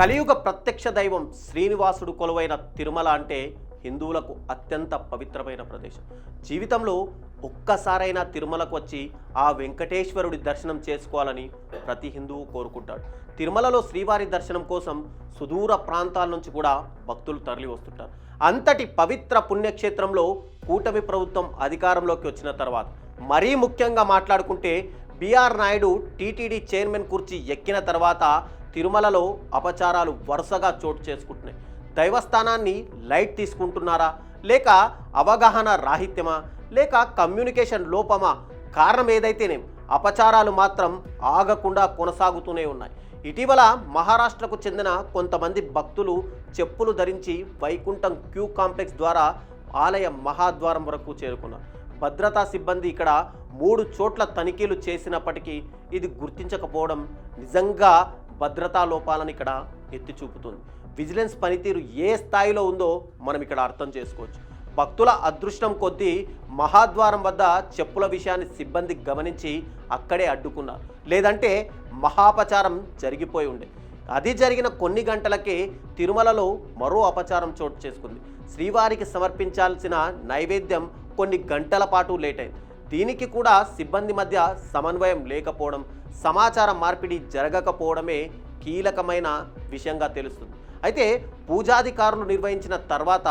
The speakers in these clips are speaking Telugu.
కలియుగ ప్రత్యక్ష దైవం శ్రీనివాసుడు కొలువైన తిరుమల అంటే హిందువులకు అత్యంత పవిత్రమైన ప్రదేశం. జీవితంలో ఒక్కసారైనా తిరుమలకు వచ్చి ఆ వెంకటేశ్వరుడి దర్శనం చేసుకోవాలని ప్రతి హిందువు కోరుకుంటాడు. తిరుమలలో శ్రీవారి దర్శనం కోసం సుదూర ప్రాంతాల నుంచి కూడా భక్తులు తరలి వస్తుంటారు. అంతటి పవిత్ర పుణ్యక్షేత్రంలో కూటమి ప్రభుత్వం అధికారంలోకి వచ్చిన తర్వాత మరీ ముఖ్యంగా మాట్లాడుకుంటే బిఆర్ నాయుడు టీటీడీ చైర్మన్ కుర్చీ ఎక్కిన తర్వాత తిరుమలలో అపచారాలు వరుసగా చోటు చేసుకుంటున్నాయి. దైవస్థానాన్ని లైట్ తీసుకుంటున్నారా, లేక అవగాహన రాహిత్యమా, లేక కమ్యూనికేషన్ లోపమా, కారణం ఏదైతేనే అపచారాలు మాత్రం ఆగకుండా కొనసాగుతూనే ఉన్నాయి. ఇటీవల మహారాష్ట్రకు చెందిన కొంతమంది భక్తులు చెప్పులు ధరించి వైకుంఠం క్యూ కాంప్లెక్స్ ద్వారా ఆలయ మహాద్వారం వరకు చేరుకున్నారు. భద్రతా సిబ్బంది ఇక్కడ 3 చోట్ల తనిఖీలు చేసినప్పటికీ ఇది గుర్తించకపోవడం నిజంగా భద్రతా లోపాలను ఇక్కడ ఎత్తి చూపుతుంది. విజిలెన్స్ పనితీరు ఏ స్థాయిలో ఉందో మనం ఇక్కడ అర్థం చేసుకోవచ్చు. భక్తుల అదృష్టం కొద్దీ మహాద్వారం వద్ద చెప్పుల విషయాన్ని సిబ్బంది గమనించి అక్కడే అడ్డుకున్నారు. లేదంటే మహాపచారం జరిగిపోయి ఉండే. అది జరిగిన కొన్ని గంటలకే తిరుమలలో మరో అపచారం చోటు చేసుకుంది. శ్రీవారికి సమర్పించాల్సిన నైవేద్యం కొన్ని గంటల పాటు లేట్ అయింది. దీనికి కూడా సిబ్బంది మధ్య సమన్వయం లేకపోవడం, సమాచార మార్పిడి జరగకపోవడమే కీలకమైన విషయంగా తెలుస్తుంది. అయితే పూజాధికారులు నిర్వహించిన తర్వాత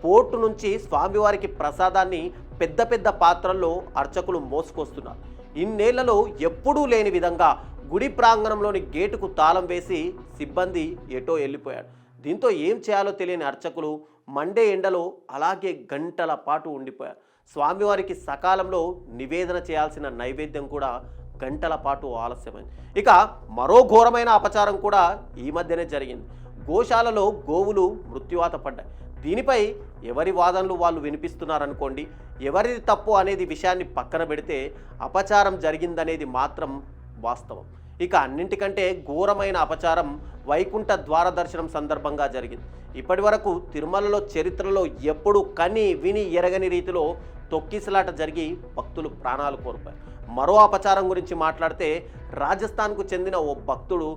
పోర్టు నుంచి స్వామివారికి ప్రసాదాన్ని పెద్ద పెద్ద పాత్రల్లో అర్చకులు మోసుకొస్తున్నారు. ఇన్నేళ్లలో ఎప్పుడూ లేని విధంగా గుడి ప్రాంగణంలోని గేటుకు తాళం వేసి సిబ్బంది ఎటో వెళ్ళిపోయాడు. దీంతో ఏం చేయాలో తెలియని అర్చకులు మండే ఎండలో అలాగే గంటల పాటు ఉండిపోయారు. స్వామివారికి సకాలంలో నివేదన చేయాల్సిన నైవేద్యం కూడా గంటల పాటు ఆలస్యమైంది. ఇక మరో ఘోరమైన అపచారం కూడా ఈ మధ్యనే జరిగింది. గోశాలలో గోవులు మృత్యువాత పడ్డాయి. దీనిపై ఎవరి వాదనలు వాళ్ళు వినిపిస్తున్నారనుకోండి. ఎవరిది తప్పు అనేది విషయాన్ని పక్కన పెడితే అపచారం జరిగిందనేది మాత్రం వాస్తవం. ఇక అన్నింటికంటే ఘోరమైన అపచారం వైకుంఠ ద్వార దర్శనం సందర్భంగా జరిగింది. ఇప్పటి వరకు తిరుమలలో చరిత్రలో ఎప్పుడు కని విని ఎరగని రీతిలో తొక్కిసలాట జరిగి భక్తులు ప్రాణాలు కోల్పోయారు. మరో అపచారం గురించి మాట్లాడితే రాజస్థాన్కు చెందిన ఓ భక్తుడు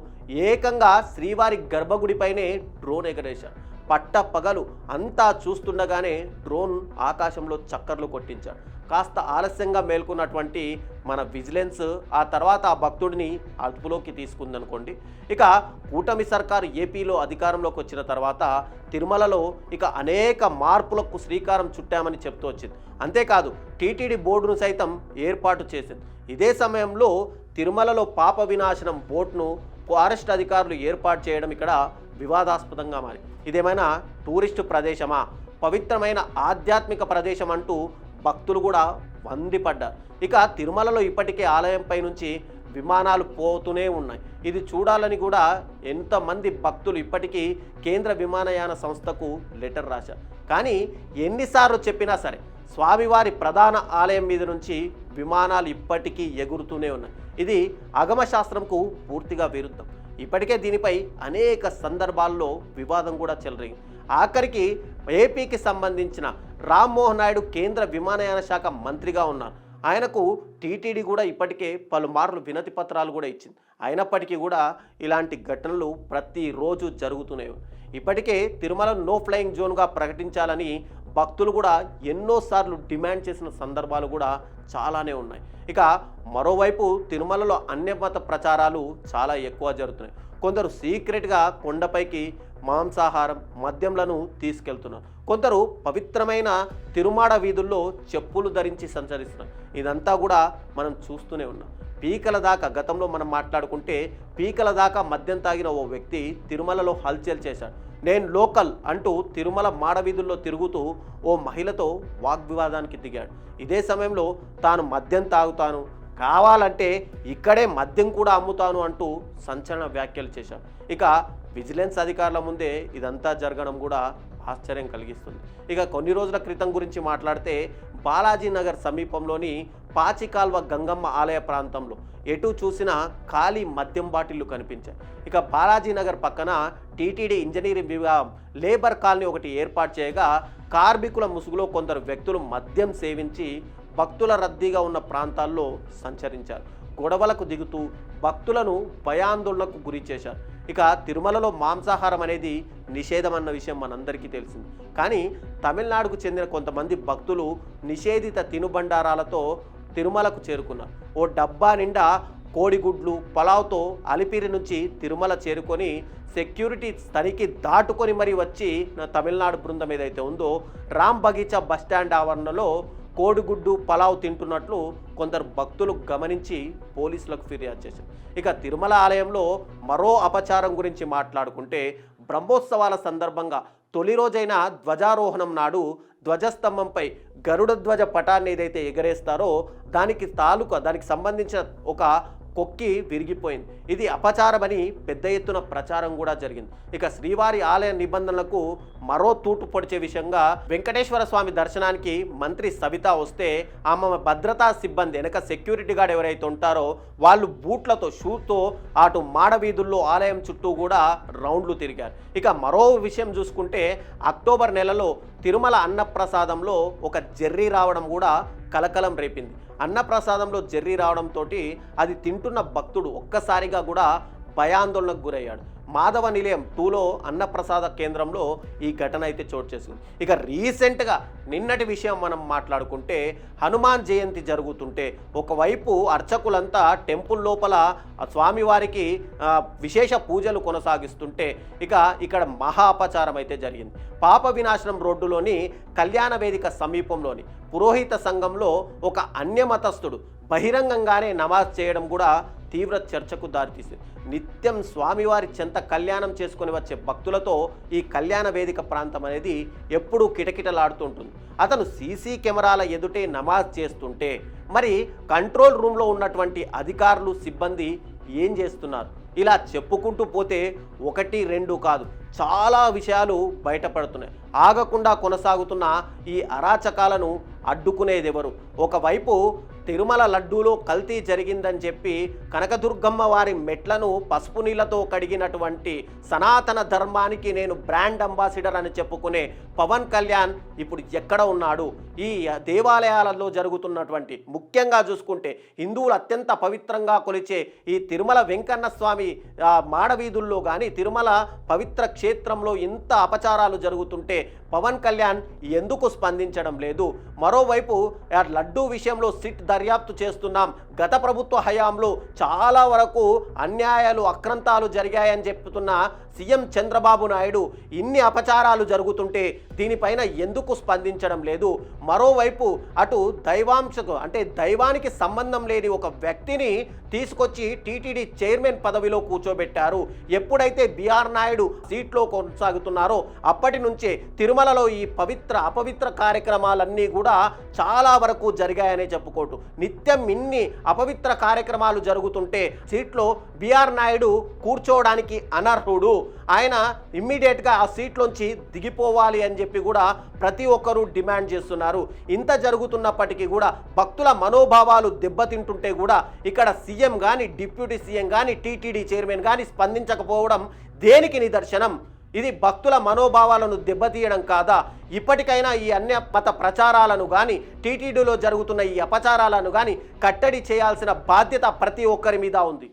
ఏకంగా శ్రీవారి గర్భగుడిపైనే డ్రోన్ ఎగరేశాడు. పట్ట పగలు అంతా చూస్తుండగానే డ్రోన్ ఆకాశంలో చక్కర్లు కొట్టించాడు. కాస్త ఆలస్యంగా మేల్కొన్నటువంటి మన విజిలెన్స్ ఆ తర్వాత ఆ భక్తుడిని అదుపులోకి తీసుకుందనుకోండి. ఇక కూటమి సర్కారు ఏపీలో అధికారంలోకి వచ్చిన తర్వాత తిరుమలలో ఇక అనేక మార్పులకు శ్రీకారం చుట్టామని చెప్తూ వచ్చింది. అంతేకాదు టీటీడీ బోర్డును సైతం ఏర్పాటు చేసింది. ఇదే సమయంలో తిరుమలలో పాప వినాశనం బోర్డును ఫారెస్ట్ అధికారులు ఏర్పాటు చేయడం ఇక్కడ వివాదాస్పదంగా మారి ఇదేమైనా టూరిస్టు ప్రదేశమా, పవిత్రమైన ఆధ్యాత్మిక ప్రదేశం అంటూ భక్తులు కూడా మండిపడ్డారు. ఇక తిరుమలలో ఇప్పటికే ఆలయంపై నుంచి విమానాలు పోతూనే ఉన్నాయి. ఇది చూడాలని కూడా ఎంతమంది భక్తులు ఇప్పటికీ కేంద్ర విమానయాన సంస్థకు లెటర్ రాశారు. కానీ ఎన్నిసార్లు చెప్పినా సరే స్వామివారి ప్రధాన ఆలయం మీద నుంచి విమానాలు ఇప్పటికీ ఎగురుతూనే ఉన్నాయి. ఇది ఆగమశాస్త్రంకు పూర్తిగా విరుద్ధం. ఇప్పటికే దీనిపై అనేక సందర్భాల్లో వివాదం కూడా చెలరేగింది. ఆఖరికి ఏపీకి సంబంధించిన రామ్మోహన్ నాయుడు కేంద్ర విమానయాన శాఖ మంత్రిగా ఉన్నారు. ఆయనకు టీటీడీ కూడా ఇప్పటికే పలుమార్లు వినతి పత్రాలు కూడా ఇచ్చింది. అయినప్పటికీ కూడా ఇలాంటి ఘటనలు ప్రతిరోజు జరుగుతూనే ఉన్నాయి. ఇప్పటికే తిరుమల నో ఫ్లయింగ్ జోన్గా ప్రకటించాలని భక్తులు కూడా ఎన్నోసార్లు డిమాండ్ చేసిన సందర్భాలు కూడా చాలానే ఉన్నాయి. ఇక మరోవైపు తిరుమలలో అన్యమత ప్రచారాలు చాలా ఎక్కువ జరుగుతున్నాయి. కొందరు సీక్రెట్గా కొండపైకి మాంసాహారం, మద్యంలను తీసుకెళ్తున్నారు. కొందరు పవిత్రమైన తిరుమాడ వీధుల్లో చెప్పులు ధరించి సంచరిస్తున్నారు. ఇదంతా కూడా మనం చూస్తూనే ఉన్నాం. పీకల దాకా గతంలో మనం మాట్లాడుకుంటే పీకల దాకా మద్యం తాగిన ఓ వ్యక్తి తిరుమలలో హల్చల్ చేశాడు. నేను లోకల్ అంటూ తిరుమల మాడవీధుల్లో తిరుగుతూ ఓ మహిళతో వాగ్వివాదానికి దిగాడు. ఇదే సమయంలో తాను మద్యం తాగుతాను, కావాలంటే ఇక్కడే మద్యం కూడా అమ్ముతాను అంటూ సంచలన వ్యాఖ్యలు చేశాడు. ఇక విజిలెన్స్ అధికారుల ముందే ఇదంతా జరగడం కూడా ఆశ్చర్యం కలిగిస్తుంది. ఇక కొన్ని రోజుల క్రితం గురించి మాట్లాడితే బాలాజీ నగర్ సమీపంలోని పాచికాల్వ గంగమ్మ ఆలయ ప్రాంతంలో ఎటు చూసినా ఖాళీ మద్యం బాటిళ్లు కనిపించాయి. ఇక బాలాజీ నగర్ పక్కన టీటీడీ ఇంజనీరింగ్ విభాగం లేబర్ కాలనీ ఒకటి ఏర్పాటు చేయగా కార్మికుల ముసుగులో కొందరు వ్యక్తులు మద్యం సేవించి భక్తుల రద్దీగా ఉన్న ప్రాంతాల్లో సంచరించారు. గొడవలకు దిగుతూ భక్తులను భయాందోళనకు గురి చేశారు. ఇక తిరుమలలో మాంసాహారం అనేది నిషేధం అన్న విషయం మనందరికీ తెలిసింది. కానీ తమిళనాడుకు చెందిన కొంతమంది భక్తులు నిషేధిత తినుబండారాలతో తిరుమలకు చేరుకున్నారు. ఓ డబ్బా నిండా కోడిగుడ్లు పలావ్తో అలిపిరి నుంచి తిరుమల చేరుకొని సెక్యూరిటీ తనిఖీ దాటుకొని మరీ వచ్చి తమిళనాడు బృందం ఏదైతే ఉందో రామ్ బగీచా బస్టాండ్ ఆవరణలో కోడిగుడ్డు పలావ్ తింటున్నట్లు కొందరు భక్తులు గమనించి పోలీసులకు ఫిర్యాదు చేశారు. ఇక తిరుమల ఆలయంలో మరో అపచారం గురించి మాట్లాడుకుంటే బ్రహ్మోత్సవాల సందర్భంగా తొలి రోజైన ధ్వజారోహణం నాడు ధ్వజస్తంభంపై గరుడ ధ్వజ పటాన్ని ఏదైతే ఎగరేస్తారో దానికి సంబంధించిన ఒక కొక్కి విరిగిపోయింది. ఇది అపచారమని పెద్ద ఎత్తున ప్రచారం కూడా జరిగింది. ఇక శ్రీవారి ఆలయ నిబంధనలకు మరో తూటు పొడిచే విషయంగా వెంకటేశ్వర స్వామి దర్శనానికి మంత్రి సవిత వస్తే ఆమె భద్రతా సిబ్బంది వెనక సెక్యూరిటీ గార్డ్ ఎవరైతే ఉంటారో వాళ్ళు బూట్లతో షూతో అటు మాడవీధుల్లో ఆలయం చుట్టూ కూడా రౌండ్లు తిరిగారు. ఇక మరో విషయం చూసుకుంటే అక్టోబర్ నెలలో తిరుమల అన్నప్రసాదంలో ఒక జెర్రీ రావడం కూడా కలకలం రేపింది. అన్నప్రసాదంలో జెర్రీ రావడంతో అది తింటున్న భక్తుడు ఒక్కసారిగా కూడా భయాందోళనకు గురయ్యాడు. మాధవ నిలయం 2లో అన్నప్రసాద కేంద్రంలో ఈ ఘటన అయితే చోటు చేసుకుంది. ఇక రీసెంట్గా నిన్నటి విషయం మనం మాట్లాడుకుంటే హనుమాన్ జయంతి జరుగుతుంటే ఒకవైపు అర్చకులంతా టెంపుల్ లోపల స్వామివారికి విశేష పూజలు కొనసాగిస్తుంటే ఇక్కడ మహా అపచారం అయితే జరిగింది. పాప వినాశనం రోడ్డులోని కళ్యాణ వేదిక సమీపంలోని పురోహిత సంఘంలో ఒక అన్యమతస్థుడు బహిరంగంగానే నమాజ్ చేయడం కూడా తీవ్ర చర్చకు దారితీసింది. నిత్యం స్వామివారి చెంత కళ్యాణం చేసుకొని వచ్చే భక్తులతో ఈ కళ్యాణ వేదిక ప్రాంతం అనేది ఎప్పుడూ కిటకిటలాడుతుంటుంది. అతను సీసీ కెమెరాల ఎదుటే నమాజ్ చేస్తుంటే మరి కంట్రోల్ రూమ్లో ఉన్నటువంటి అధికారులు సిబ్బంది ఏం చేస్తున్నారు? ఇలా చెప్పుకుంటూ పోతే 1, 2 కాదు, చాలా విషయాలు బయటపడుతున్నాయి. ఆగకుండా కొనసాగుతున్న ఈ అరాచకాలను అడ్డుకునేదెవరు? ఒకవైపు తిరుమల లడ్డూలో కల్తీ జరిగిందని చెప్పి కనకదుర్గమ్మ వారి మెట్లను పసుపు నీళ్లతో కడిగినటువంటి సనాతన ధర్మానికి నేను బ్రాండ్ అంబాసిడర్ అని చెప్పుకునే పవన్ కళ్యాణ్ ఇప్పుడు ఎక్కడ ఉన్నాడు? ఈ దేవాలయాలలో జరుగుతున్నటువంటి ముఖ్యంగా చూసుకుంటే హిందువులు అత్యంత పవిత్రంగా కొలిచే ఈ తిరుమల వెంకన్న స్వామి మాడవీధుల్లో కానీ తిరుమల పవిత్ర క్షేత్రంలో ఇంత అపచారాలు జరుగుతుంటే పవన్ కళ్యాణ్ ఎందుకు స్పందించడం లేదు? మరోవైపు లడ్డూ విషయంలో సిట్ దర్యాప్తు చేస్తున్నాం, గత ప్రభుత్వ హయాంలో చాలా వరకు అన్యాయాలు అక్రంతాలు జరిగాయని చెప్తున్న సీఎం చంద్రబాబు నాయుడు ఇన్ని అపచారాలు జరుగుతుంటే దీనిపైన ఎందుకు స్పందించడం లేదు? మరోవైపు అటు దైవాంశకు అంటే దైవానికి సంబంధం లేని ఒక వ్యక్తిని తీసుకొచ్చి టీటీడీ చైర్మన్ పదవిలో కూర్చోబెట్టారు. ఎప్పుడైతే బిఆర్ నాయుడు సీట్లో కొనసాగుతున్నారో అప్పటి నుంచే తిరుమలలో ఈ అపవిత్ర కార్యక్రమాలన్నీ కూడా చాలా వరకు జరిగాయనే చెప్పుకోటు. నిత్యం ఇన్ని అపవిత్ర కార్యక్రమాలు జరుగుతుంటే సీట్లో బిఆర్ నాయుడు కూర్చోవడానికి అనర్హుడు, ఆయన ఇమ్మీడియట్గా ఆ సీట్లోంచి దిగిపోవాలి అని చెప్పి కూడా ప్రతి ఒక్కరూ డిమాండ్ చేస్తున్నారు. ఇంత జరుగుతున్నప్పటికీ కూడా భక్తుల మనోభావాలు దెబ్బతింటుంటే కూడా ఇక్కడ సీఎం కానీ డిప్యూటీ సీఎం కానీ టీటీడీ చైర్మన్ కానీ స్పందించకపోవడం దేనికి నిదర్శనం? ఇది భక్తుల మనోభావాలను దెబ్బతీయడం కాదా? ఇప్పటికైనా ఈ అన్య మత ప్రచారాలను కానీ టీటీడీలో జరుగుతున్న ఈ అపచారాలను కానీ కట్టడి చేయాల్సిన బాధ్యత ప్రతి ఒక్కరి మీద ఉంది.